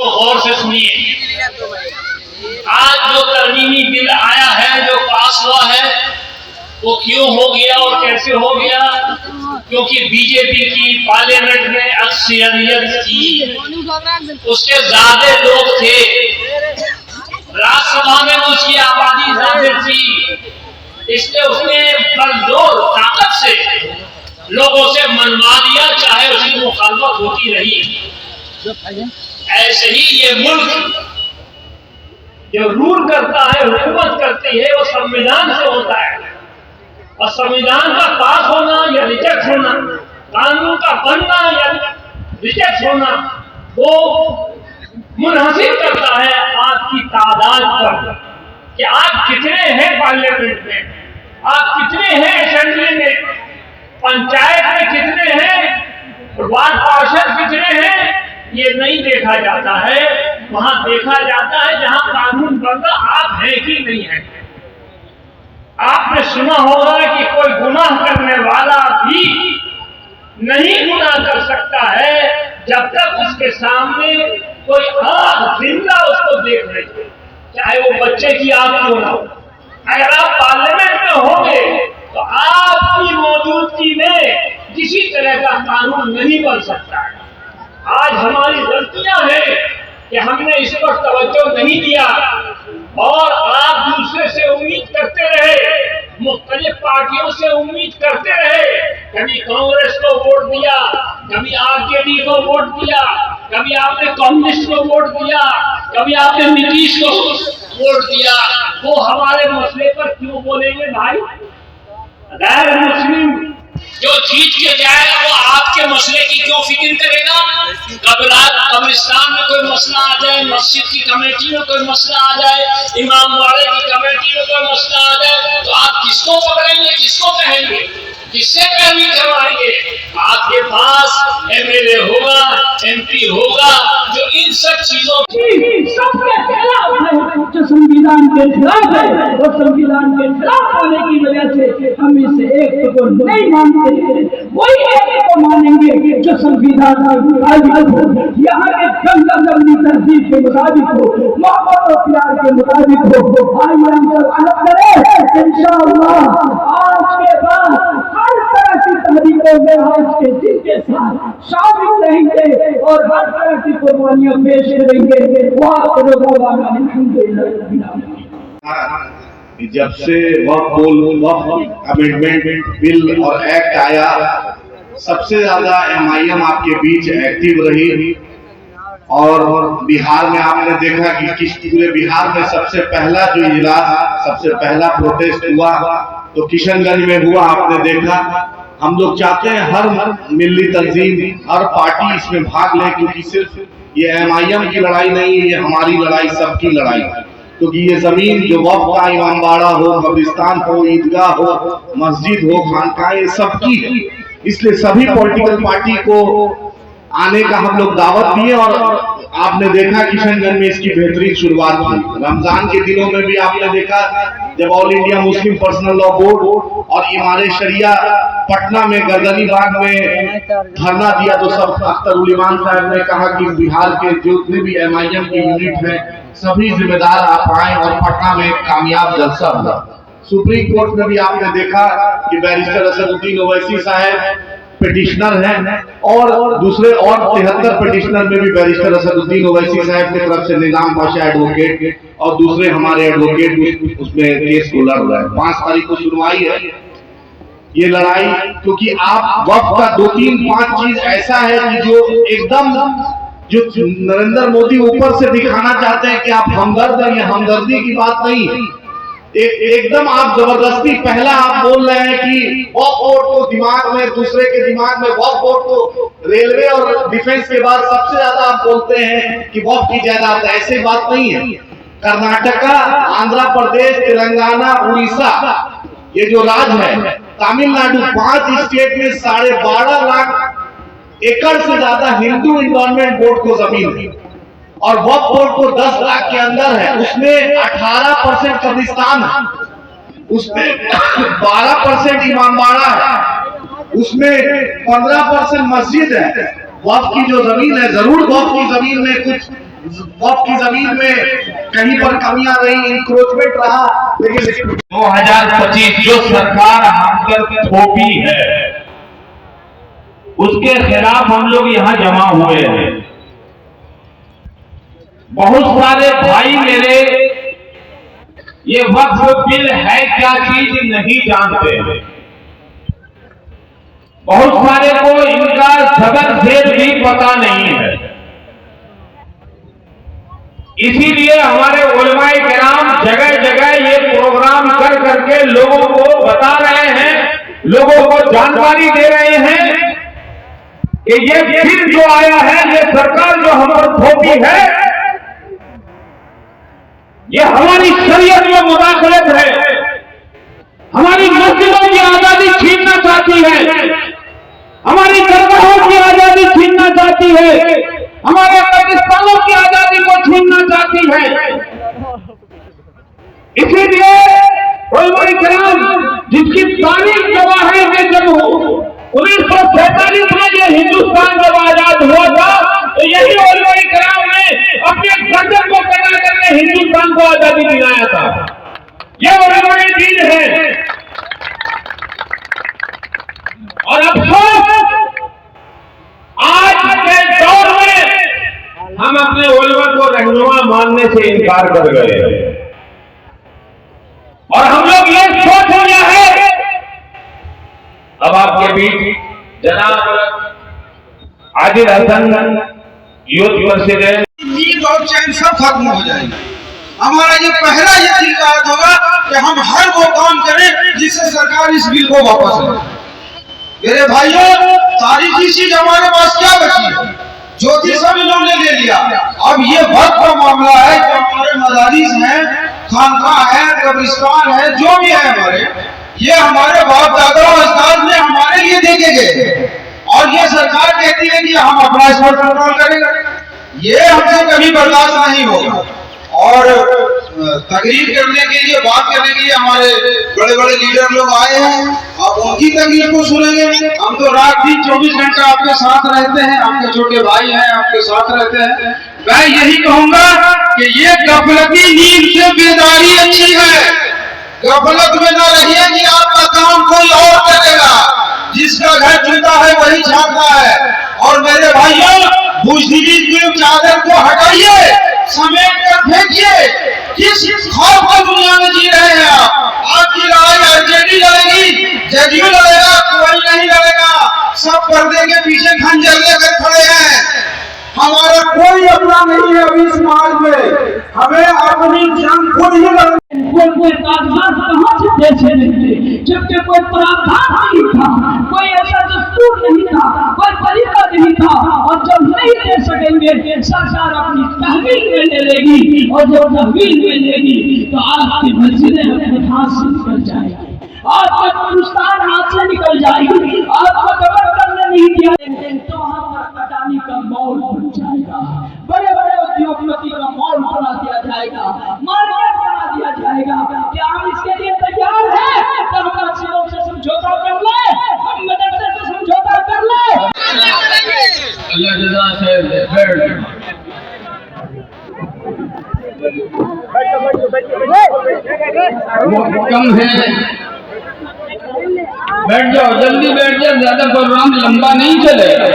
इसको गौर से सुनिए। आज जो तरमीमी बिल आया है, जो पास हुआ है, वो क्यों हो गया और कैसे हो गया? क्योंकि बीजेपी की पार्लियामेंट में अक्सरियत थी, उसके ज्यादा लोग थे, राज्यसभा में उसकी आबादी ज्यादा थी, इसलिए उसने बलजोर ताकत से लोगों से मनवा दिया, चाहे उसकी मुखालफत होती रही। ऐसे ही ये मुल्क जो रूल करता है, हुकूमत करती है, वो संविधान से होता है, और संविधान का पास होना या रिजेक्ट होना, कानून का बनना या रिजेक्ट होना, वो मुनहसिर करता है आपकी तादाद पर, कि आप कितने हैं पार्लियामेंट में, आप कितने हैं असेंबली में, पंचायत में कितने हैं, वार्ड पार्षद कितने हैं। ये नहीं देखा जाता है, वहां देखा जाता है जहां कानून बनता आप हैं कि नहीं है। आपने सुना होगा कि कोई गुनाह करने वाला भी नहीं गुनाह कर सकता है जब तक उसके सामने कोई आंख जिंदा उसको देख रही हो, चाहे वो बच्चे की आंख क्यों ना हो। अगर आप पार्लियामेंट में होंगे तो आपकी मौजूदगी में किसी तरह का कानून नहीं बन सकता है। आज हमारी गलतियां हैं कि हमने इस पर तवज्जो नहीं दिया, और आप दूसरे से उम्मीद करते रहे, मुख्तलिफ पार्टियों से उम्मीद करते रहे, कभी कांग्रेस को वोट दिया, कभी आरजेडी को वोट दिया, कभी आपने कम्युनिस्ट को वोट दिया, कभी आपने नीतीश को वोट दिया। वो हमारे मसले पर क्यों बोलेंगे भाई? गैर मुस्लिम जो जीत के जाएगा वो आपके मसले की क्यों फिक्र करेगा? कब्रिस्तान में कोई मसला आ जाए, मस्जिद की कमेटी में कोई मसला आ जाए, इमाम वाले की कमेटी में कोई मसला आ जाए, तो आप किसको पकड़ेंगे, किसको कहेंगे, किससे पैरवी करवाएंगे? आपके पास एमएलए होगा, एमपी होगा, जो इन सब चीजों सबके खिलाफ है, जो संविधान के खिलाफ है, और संविधान के खिलाफ होने की वजह से हम इसे एक को नहीं मानते, वही एक को मानेंगे जो संविधान के मुताबिक हो, यहाँ के जंगली तहजीब के मुताबिक हो, मोहब्बत और प्यार के मुताबिक हो। आइए हम सब अलग करें, इंशाअल्लाह आज के बाद हर तरह की तहरीकों में आज के दिन के साथ शामिल रहेंगे और हर तरह की कुर्बानियां पेश करेंगे। जब से वक्फ अमेंडमेंट बिल और एक्ट आया, सबसे ज्यादा एमआईएम आपके बीच एक्टिव रही, और बिहार में आपने देखा कि पूरे बिहार में सबसे पहला जो इजलास, सबसे पहला प्रोटेस्ट हुआ तो किशनगंज में हुआ। आपने देखा, हम लोग चाहते हैं हर मिली तंजीम, हर पार्टी इसमें भाग ले, क्योंकि सिर्फ ये एमआईएम की लड़ाई नहीं है, ये हमारी लड़ाई, सबकी लड़ाई है। क्योंकि ये जमीन जो वक्फ का इमामबाड़ा हो, कब्रिस्तान हो, ईदगाह हो, मस्जिद हो, खानकाह, ये सबकी है। इसलिए सभी पॉलिटिकल पार्टी को आने का हम लोग दावत दिए, और आपने देखा किशनगंज में इसकी बेहतरीन शुरुआत हुई। रमजान के दिनों में भी आपने देखा जब all India Muslim personal law board और इमारे शरिया पटना में गर्दनी बाग में धरना दिया, तो सब अख्तर उल ईमान साहब ने कहा कि बिहार के जितने भी एमआईएम के यूनिट हैं सभी जिम्मेदार आप आए, और पटना में कामयाब जलसा हुआ। सुप्रीम कोर्ट में भी आपने देखा कि बैरिस्टर असदुद्दीन ओवैसी साहब पिटिशनर हैं, और दूसरे और 73 पिटिशनर में भी बैरिस्टर असदुद्दीन ओवैसी साहब की तरफ से निजाम पाशा एडवोकेट और दूसरे हमारे एडवोकेट उसमें केस को लड़ रहे हैं। 5 तारीख को सुनवाई है ये लड़ाई, क्योंकि आप वक्फ का 2-3-5 चीज ऐसा है कि जो एकदम जो नरेंद्र मोदी ऊपर से दिखाना चाहते हैं कि आप हमदर्द हैं, ये हमदर्दी की बात नहीं है। एकदम आप जबरदस्ती पहला आप बोल रहे हैं कि वक्फ बोर्ड को दिमाग में, दूसरे के दिमाग में वक्फ बोर्ड को, रेलवे और डिफेंस के बाद सबसे ज्यादा आप बोलते हैं कि वक्फ की जायदाद, ऐसे बात नहीं है। कर्नाटका, आंध्र प्रदेश, तेलंगाना, उड़ीसा, ये जो राज्य है, तमिलनाडु, 5 स्टेट में 12.5 लाख एकड़ से ज्यादा हिंदू एनवायरमेंट बोर्ड को जमीन है, और वक्फ बोर्ड को 10 लाख के अंदर है। उसमें 18% कब्रिस्तान है, उसमें 12% इमामबाड़ा है, उसमें 15% मस्जिद है। वक्फ की जो जमीन है, जरूर वक्फ की जमीन में कुछ वक्फ की जमीन में कहीं पर कमियां रही, इंक्रोचमेंट रहा, लेकिन 2025 जो सरकार हमदर्द थोपी है उसके खिलाफ हम लोग यहां जमा हुए हैं। बहुत सारे भाई मेरे ये वक्फ बिल है क्या चीज नहीं जानते हैं। बहुत सारे को इनका जबर भेद भी पता नहीं है। इसीलिए हमारे उलमाए किराम जगह जगह ये प्रोग्राम कर करके लोगों को बता रहे हैं, लोगों को जानकारी दे रहे हैं कि ये फिर जो आया है, ये सरकार जो हम पर थोपी है, ये हमारी शरीयत में मुदाखलत है, हमारी मस्जिदों की आजादी छीनना चाहती है, हमारी दरगाहों की आजादी छीनना चाहती है, हमारे पाकिस्तानों की आजादी को छीनना चाहती है। इसीलिए उलमाए किराम जिसकी तारीख गवाह है कि जब 1947 में ये हिंदुस्तान जब आजाद हुआ था तो यही उलमाए किराम ने अपने गर्दन को कटा करके हिंदुस्तान को आजादी दिलाया था। ये उलमाए दीन है। और अफसोस आज के दौर में हम अपने उलमा को रहनुमा मानने से इनकार कर गए और हम लोग ये सोच लिया है। अब आपके बीच जनाब आदिल हसन यूथ प्रेसिडेंट, नींद और चैन सब खत्म हो जाएगी। हमारा ये पहला यही कार्य होगा कि हम हर वो काम करें जिससे सरकार इस बिल को वापस ले। मेरे भाइयों, तारीखी चीज हमारे पास क्या बची है? ज्योति सब इन्होंने ले लिया। अब ये वक्त का मामला है कि हमारे मदारिस हैं, खानकाह है, कब्रिस्तान है, जो भी है हमारे, ये हमारे बाप दादा और अजदाद ने हमारे लिए देखे गए और ये सरकार कहती है कि हम अपना इस पर कंट्रोल करेंगे। ये हमसे कभी बर्दाश्त नहीं होगा। और तकरीर करने के लिए, बात करने के लिए हमारे बड़े बड़े लीडर लोग आए हैं। आप उनकी तकरीर को सुनेंगे। हम तो रात दिन 24 घंटा आपके साथ रहते हैं, आपके छोटे भाई हैं, आपके साथ रहते हैं। मैं यही कहूंगा कि ये गफलती नींद से बेदारी अच्छी है। गफलत में न रहिए कि आपका काम कोई और करेगा। जिसका घर चुनता है वही छापता है। और मेरे भाइयों, बुजदिली की चादर को हटाइए, समेट कर फेंकिए। किस खौफ की दुनिया में जी रहे हैं आप? आपकी लड़ाई आरजेडी लड़ेगी, जेडीयू लड़ेगा, कोई नहीं लड़ेगा। सब पर्दे के पीछे खंजर लेकर खड़े हैं। हमारा कोई अपना नहीं है अभी इस समाज में। हमें अपनी जंग खुद ही लड़नी। कोई कागजात कहाँ से देते थे, जबकि कोई प्रावधान नहीं था, कोई ऐसा दस्तूर नहीं था, कोई तरीका नहीं था। और जब नहीं दे सकेंगे, सरकार अपनी तहवील में ले लेगी और जब तहवील में लेगी तो आपकी मस्जिदें अपने हाथ से निकल जाएगी, आपका हिंदुस्तान हाथ से निकल जाएगी, आपको कबर करने नहीं दिया तो वहां पर अडानी का मॉल बन जाएगा, बड़े बड़े उद्योगपति का मॉल बना दिया जाएगा, मार्केट बना दिया जाएगा। क्या हम इसके लिए तैयार हैं? तो हम मस्जिदों से समझौता कर ले, हम मदरसे से समझौता कर ले। अल्लाह जज़ा खैर दे। कम है, बैठ जाओ, जल्दी बैठ जाओ, ज्यादा प्रोग्राम लंबा नहीं चलेगा।